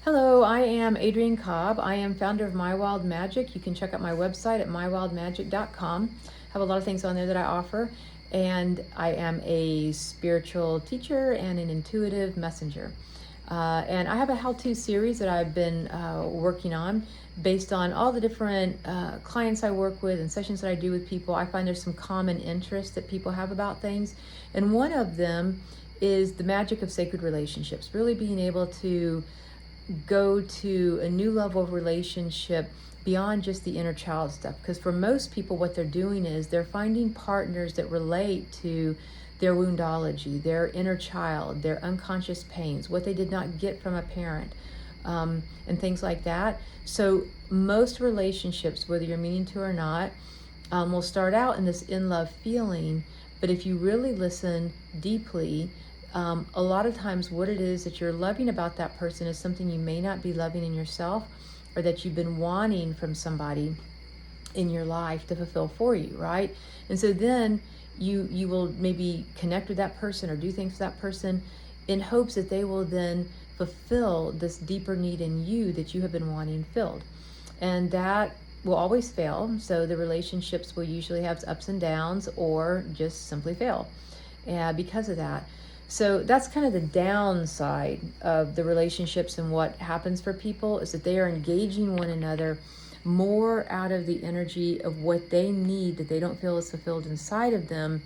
Hello, I am Adrienne Cobb. I am founder of My Wild Magic. You can check out my website at mywildmagic.com. I have a lot of things on there that I offer, and I am a spiritual teacher and an intuitive messenger. And I have a how-to series that I've been working on based on all the different clients I work with and sessions that I do with people. I find there's some common interests that people have about things, and one of them is the magic of sacred relationships, really being able to go to a new level of relationship beyond just the inner child stuff. Because for most people, what they're doing is they're finding partners that relate to their woundology, their inner child, their unconscious pains, what they did not get from a parent, and things like that. So most relationships, whether you're meaning to or not, will start out in this in-love feeling, but if you really listen deeply, a lot of times what it is that you're loving about that person is something you may not be loving in yourself, or that you've been wanting from somebody in your life to fulfill for you, right? And so then you will maybe connect with that person or do things with that person in hopes that they will then fulfill this deeper need in you that you have been wanting filled. And that will always fail. So the relationships will usually have ups and downs or just simply fail because of that. So that's kind of the downside of the relationships, and what happens for people is that they are engaging one another more out of the energy of what they need that they don't feel is fulfilled inside of them,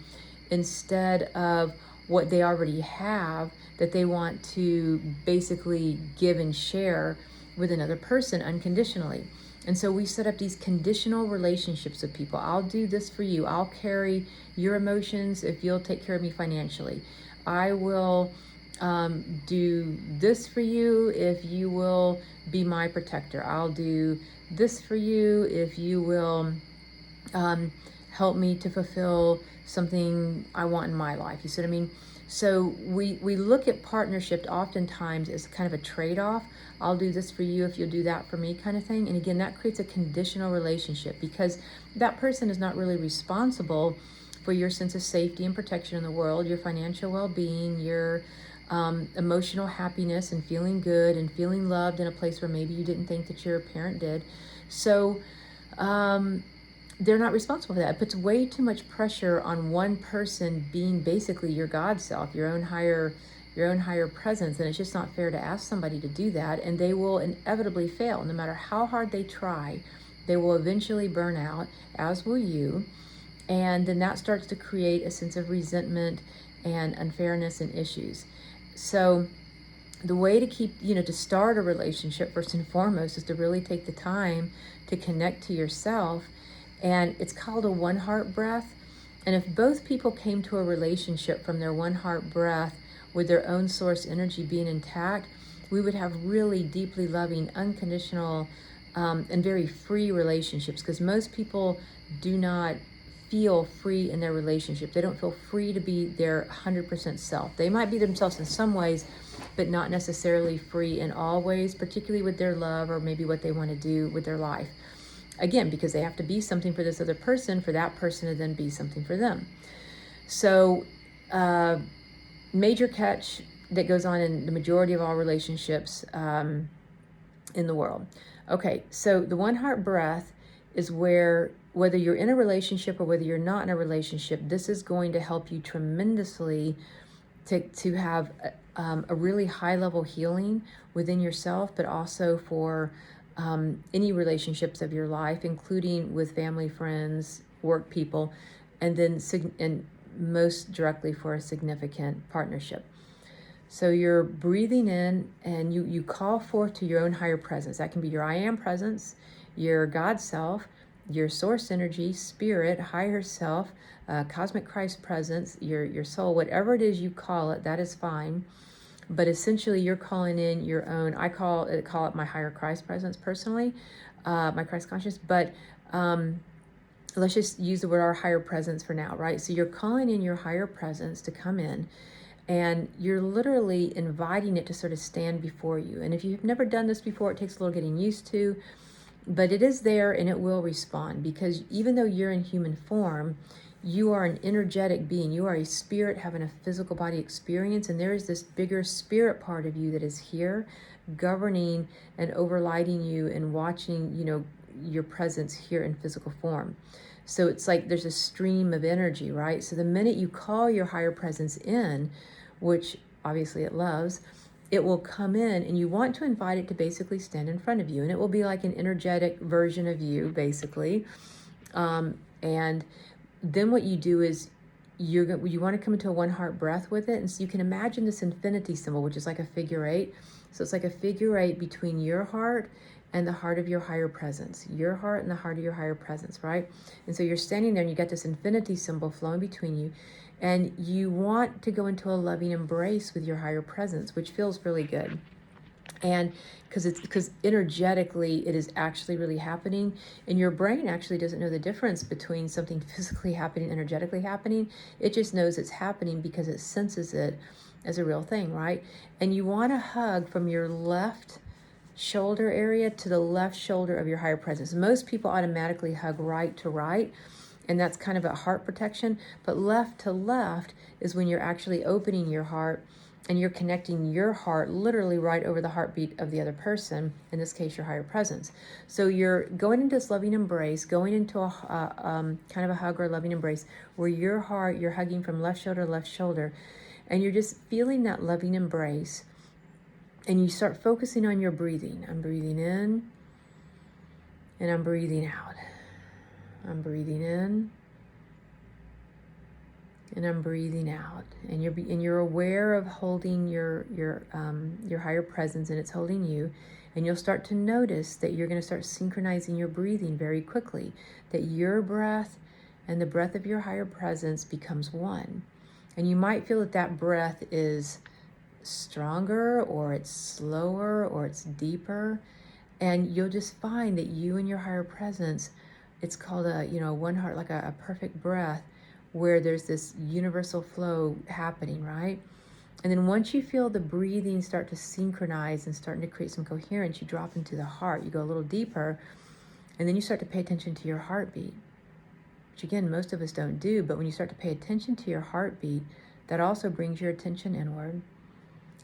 instead of what they already have that they want to basically give and share with another person unconditionally. And so we set up these conditional relationships with people. I'll do this for you. I'll carry your emotions if you'll take care of me financially. I will do this for you if you will be my protector. I'll do this for you if you will help me to fulfill something I want in my life. You see what I mean? So we look at partnership oftentimes as kind of a trade-off. I'll do this for you if you'll do that for me, kind of thing. And again, that creates a conditional relationship, because that person is not really responsible for your sense of safety and protection in the world, your financial well-being, your emotional happiness and feeling good and feeling loved in a place where maybe you didn't think that your parent did. So they're not responsible for that. It puts way too much pressure on one person being basically your God self, your own higher presence, and it's just not fair to ask somebody to do that. And they will inevitably fail. No matter how hard they try, they will eventually burn out, as will you. And then that starts to create a sense of resentment and unfairness and issues. So the way to to start a relationship, first and foremost, is to really take the time to connect to yourself. And it's called a one heart breath. And if both people came to a relationship from their one heart breath with their own source energy being intact, we would have really deeply loving, unconditional, and very free relationships. Because most people do not feel free in their relationship. They don't feel free to be their 100% self. They might be themselves in some ways, but not necessarily free in all ways, particularly with their love or maybe what they want to do with their life. Again, because they have to be something for this other person, for that person to then be something for them. So major catch that goes on in the majority of all relationships in the world. Okay, so the one heart breath is where, whether you're in a relationship or whether you're not in a relationship, this is going to help you tremendously to have a really high level healing within yourself, but also for any relationships of your life, including with family, friends, work people, and then and most directly for a significant partnership. So you're breathing in and you call forth to your own higher presence. That can be your I am presence, your God self, your source energy, spirit, higher self, cosmic Christ presence, your soul, whatever it is you call it, that is fine. But essentially you're calling in your own, I call it my higher Christ presence personally, my Christ conscious, but let's just use the word our higher presence for now, right? So you're calling in your higher presence to come in, and you're literally inviting it to sort of stand before you. And if you've never done this before, it takes a little getting used to, but it is there and it will respond, because even though you're in human form, you are an energetic being. You are a spirit having a physical body experience, and there is this bigger spirit part of you that is here governing and overlighting you and watching, your presence here in physical form. So it's like there's a stream of energy, right? So the minute you call your higher presence in, which obviously it loves, it will come in, and you want to invite it to basically stand in front of you. And it will be like an energetic version of you, basically. And then what you do is you want to come into a one heart breath with it. And so you can imagine this infinity symbol, which is like a figure eight. So it's like a figure eight between your heart and the heart of your higher presence, your heart and the heart of your higher presence, right? And so you're standing there and you got this infinity symbol flowing between you, and you want to go into a loving embrace with your higher presence, which feels really good. And because energetically it is actually really happening, and your brain actually doesn't know the difference between something physically happening, energetically happening. It just knows it's happening because it senses it as a real thing, right? And you want to hug from your left shoulder area to the left shoulder of your higher presence. Most people automatically hug right to right, and that's kind of a heart protection. But left to left is when you're actually opening your heart and you're connecting your heart literally right over the heartbeat of the other person, in this case your higher presence. So you're going into this loving embrace, going into a kind of a hug or a loving embrace where your heart, you're hugging from left shoulder to left shoulder, and you're just feeling that loving embrace. And you start focusing on your breathing. I'm breathing in and I'm breathing out. I'm breathing in and I'm breathing out. And you're aware of holding your higher presence, and it's holding you. And you'll start to notice that you're going to start synchronizing your breathing very quickly. That your breath and the breath of your higher presence becomes one. And you might feel that breath is stronger, or it's slower, or it's deeper, and you'll just find that you and your higher presence, it's called a one heart, like a perfect breath, where there's this universal flow happening, right? And then once you feel the breathing start to synchronize and starting to create some coherence, you drop into the heart, you go a little deeper, and then you start to pay attention to your heartbeat, which again most of us don't do. But when you start to pay attention to your heartbeat, that also brings your attention inward.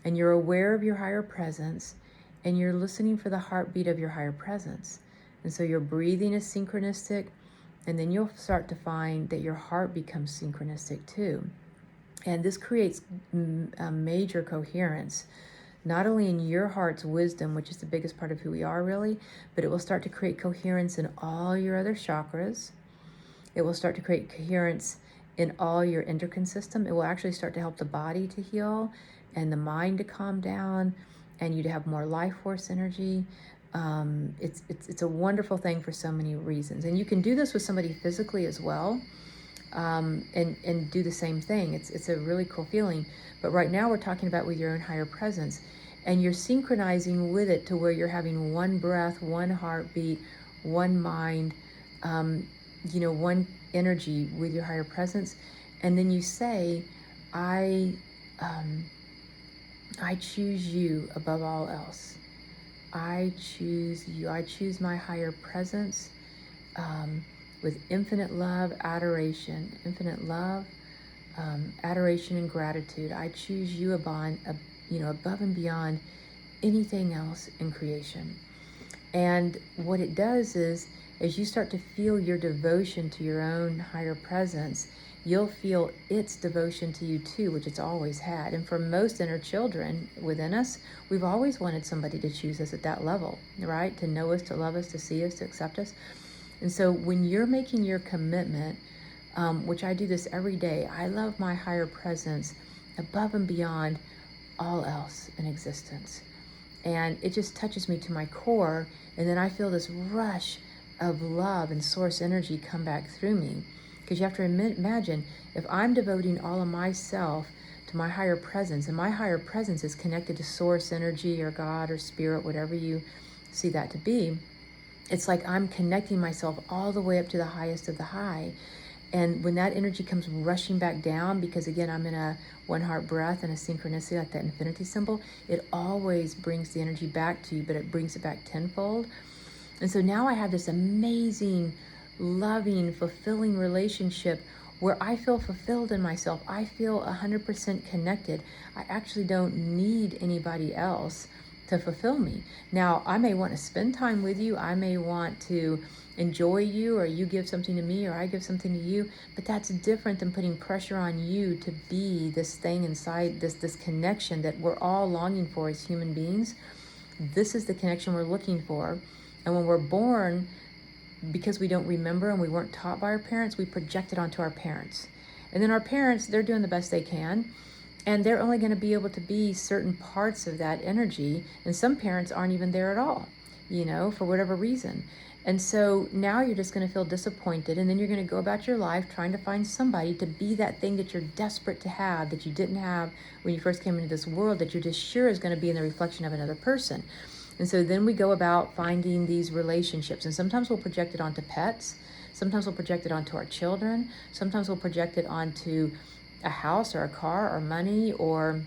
And you're aware of your higher presence, and you're listening for the heartbeat of your higher presence. And so your breathing is synchronistic, and then you'll start to find that your heart becomes synchronistic too. And this creates a major coherence, not only in your heart's wisdom, which is the biggest part of who we are really, but it will start to create coherence in all your other chakras. It will start to create coherence in all your endocrine system. It will actually start to help the body to heal, and the mind to calm down, and you to have more life force energy. It's a wonderful thing for so many reasons. And you can do this with somebody physically as well, and do the same thing. It's a really cool feeling. But right now we're talking about with your own higher presence, and you're synchronizing with it to where you're having one breath, one heartbeat, one mind, one energy with your higher presence. And then you say, I choose you above all else. I choose you. I choose my higher presence with infinite love, adoration, adoration and gratitude. I choose you above and beyond anything else in creation. And what it does is, as you start to feel your devotion to your own higher presence, you'll feel its devotion to you too, which it's always had. And for most inner children within us, we've always wanted somebody to choose us at that level, right? To know us, to love us, to see us, to accept us. And so when you're making your commitment, which I do this every day, I love my higher presence above and beyond all else in existence. And it just touches me to my core, and then I feel this rush of love and source energy come back through me. Because you have to imagine, if I'm devoting all of myself to my higher presence, and my higher presence is connected to source energy or God or spirit, whatever you see that to be, it's like I'm connecting myself all the way up to the highest of the high. And when that energy comes rushing back down, because again, I'm in a one heart breath and a synchronicity, like that infinity symbol, it always brings the energy back to you, but it brings it back tenfold. And so now I have this amazing, loving, fulfilling relationship where I feel fulfilled in myself. I feel 100% connected. I actually don't need anybody else to fulfill me. Now, I may want to spend time with you. I may want to enjoy you, or you give something to me, or I give something to you. But that's different than putting pressure on you to be this thing inside, this connection that we're all longing for as human beings. This is the connection we're looking for. And when we're born, because we don't remember and we weren't taught by our parents, we project it onto our parents. And then our parents, they're doing the best they can. And they're only going to be able to be certain parts of that energy. And some parents aren't even there at all, for whatever reason. And so now you're just going to feel disappointed. And then you're going to go about your life trying to find somebody to be that thing that you're desperate to have, that you didn't have when you first came into this world, that you're just sure is going to be in the reflection of another person. And so then we go about finding these relationships. And sometimes we'll project it onto pets. Sometimes we'll project it onto our children. Sometimes we'll project it onto a house or a car or money or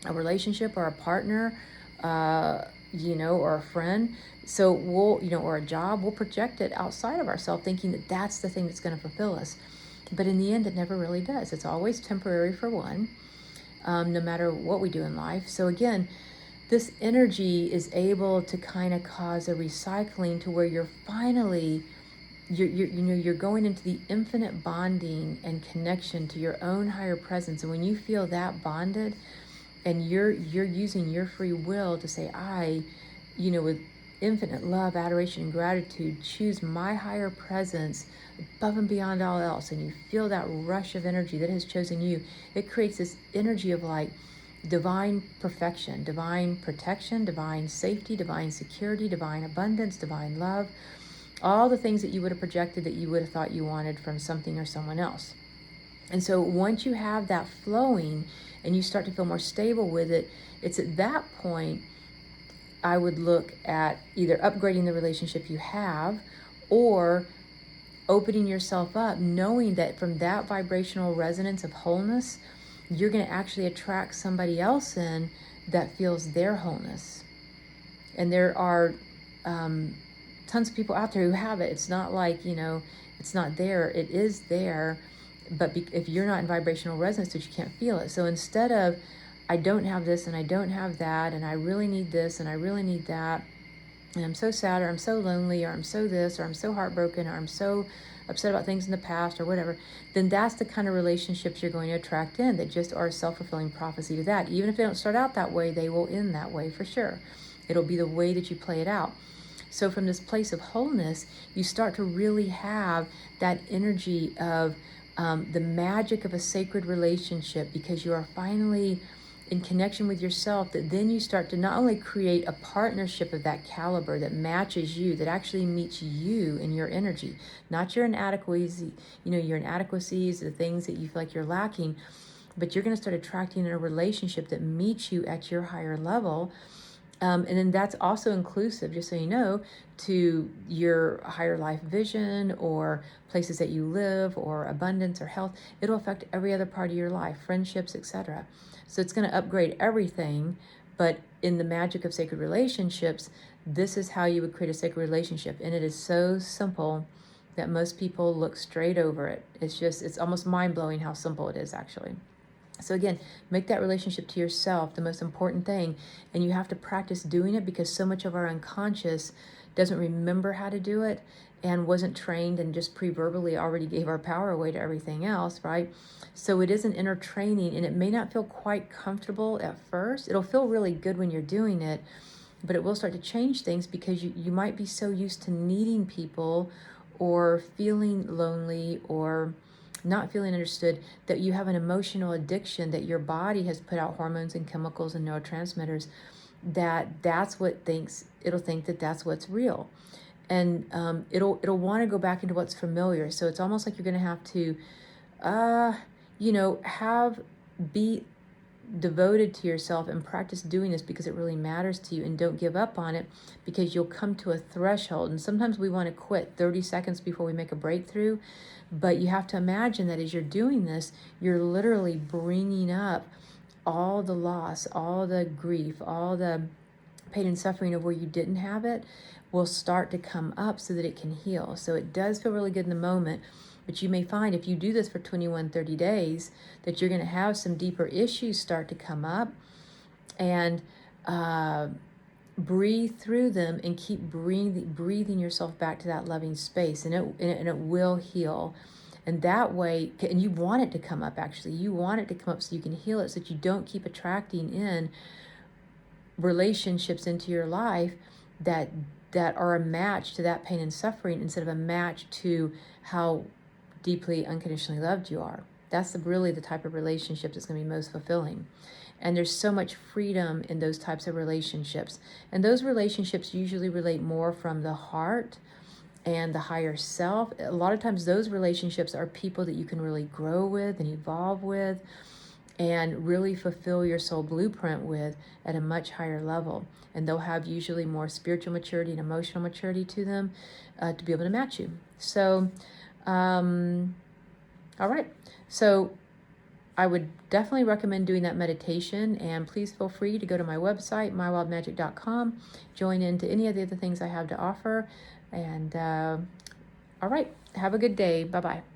a relationship or a partner, or a friend. So we'll, or a job, we'll project it outside of ourselves thinking that that's the thing that's going to fulfill us. But in the end, it never really does. It's always temporary for one, no matter what we do in life. So again, this energy is able to kind of cause a recycling to where you're finally you're going into the infinite bonding and connection to your own higher presence. And when you feel that bonded and you're using your free will to say, I, with infinite love, adoration, and gratitude, choose my higher presence above and beyond all else, and you feel that rush of energy that has chosen you, it creates this energy of like divine perfection, divine protection, divine safety, divine security, divine abundance, divine love, all the things that you would have projected that you would have thought you wanted from something or someone else. And so once you have that flowing and you start to feel more stable with it, it's at that point I would look at either upgrading the relationship you have or opening yourself up, knowing that from that vibrational resonance of wholeness, you're going to actually attract somebody else in that feels their wholeness. And there are tons of people out there who have it. It's not like, it's not there. It is there. But if you're not in vibrational resonance, that you can't feel it. So instead of, I don't have this and I don't have that, and I really need this and I really need that, and I'm so sad, or I'm so lonely, or I'm so this, or I'm so heartbroken, or I'm so upset about things in the past, or whatever, then that's the kind of relationships you're going to attract in that just are a self-fulfilling prophecy to that. Even if they don't start out that way, they will end that way for sure. It'll be the way that you play it out. So from this place of wholeness, you start to really have that energy of the magic of a sacred relationship, because you are finally in connection with yourself, that then you start to not only create a partnership of that caliber that matches you, that actually meets you in your energy, not your inadequacies, your inadequacies, the things that you feel like you're lacking, but you're going to start attracting a relationship that meets you at your higher level. And then that's also inclusive, just so you know, to your higher life vision or places that you live or abundance or health. It'll affect every other part of your life, friendships, etc. So it's going to upgrade everything. But in the magic of sacred relationships, this is how you would create a sacred relationship. And it is so simple that most people look straight over it. It's almost mind-blowing how simple it is, actually. So again, make that relationship to yourself the most important thing. And you have to practice doing it, because so much of our unconscious doesn't remember how to do it and wasn't trained, and just pre-verbally already gave our power away to everything else, right? So it is an inner training, and it may not feel quite comfortable at first. It'll feel really good when you're doing it, but it will start to change things, because you might be so used to needing people or feeling lonely or not feeling understood that you have an emotional addiction, that your body has put out hormones and chemicals and neurotransmitters, that's what it'll think that that's what's real. And it'll want to go back into what's familiar. So it's almost like you're going to have to be devoted to yourself and practice doing this, because it really matters to you, and don't give up on it, because you'll come to a threshold. And sometimes we want to quit 30 seconds before we make a breakthrough, but you have to imagine that as you're doing this, you're literally bringing up all the loss, all the grief, all the pain and suffering of where you didn't have it will start to come up so that it can heal. So it does feel really good in the moment, but you may find if you do this for 21, 30 days, that you're going to have some deeper issues start to come up. And breathe through them and keep breathing yourself back to that loving space, and it will heal. And that way, and you want it to come up, actually. You want it to come up so you can heal it, so that you don't keep attracting in relationships into your life that are a match to that pain and suffering, instead of a match to how deeply unconditionally loved you are. That's really the type of relationship that's going to be most fulfilling. And there's so much freedom in those types of relationships. And those relationships usually relate more from the heart and the higher self. A lot of times those relationships are people that you can really grow with and evolve with and really fulfill your soul blueprint with at a much higher level. And they'll have usually more spiritual maturity and emotional maturity to them to be able to match you. So, all right. So I would definitely recommend doing that meditation, and please feel free to go to my website, mywildmagic.com, join into any of the other things I have to offer. And all right, have a good day. Bye-bye.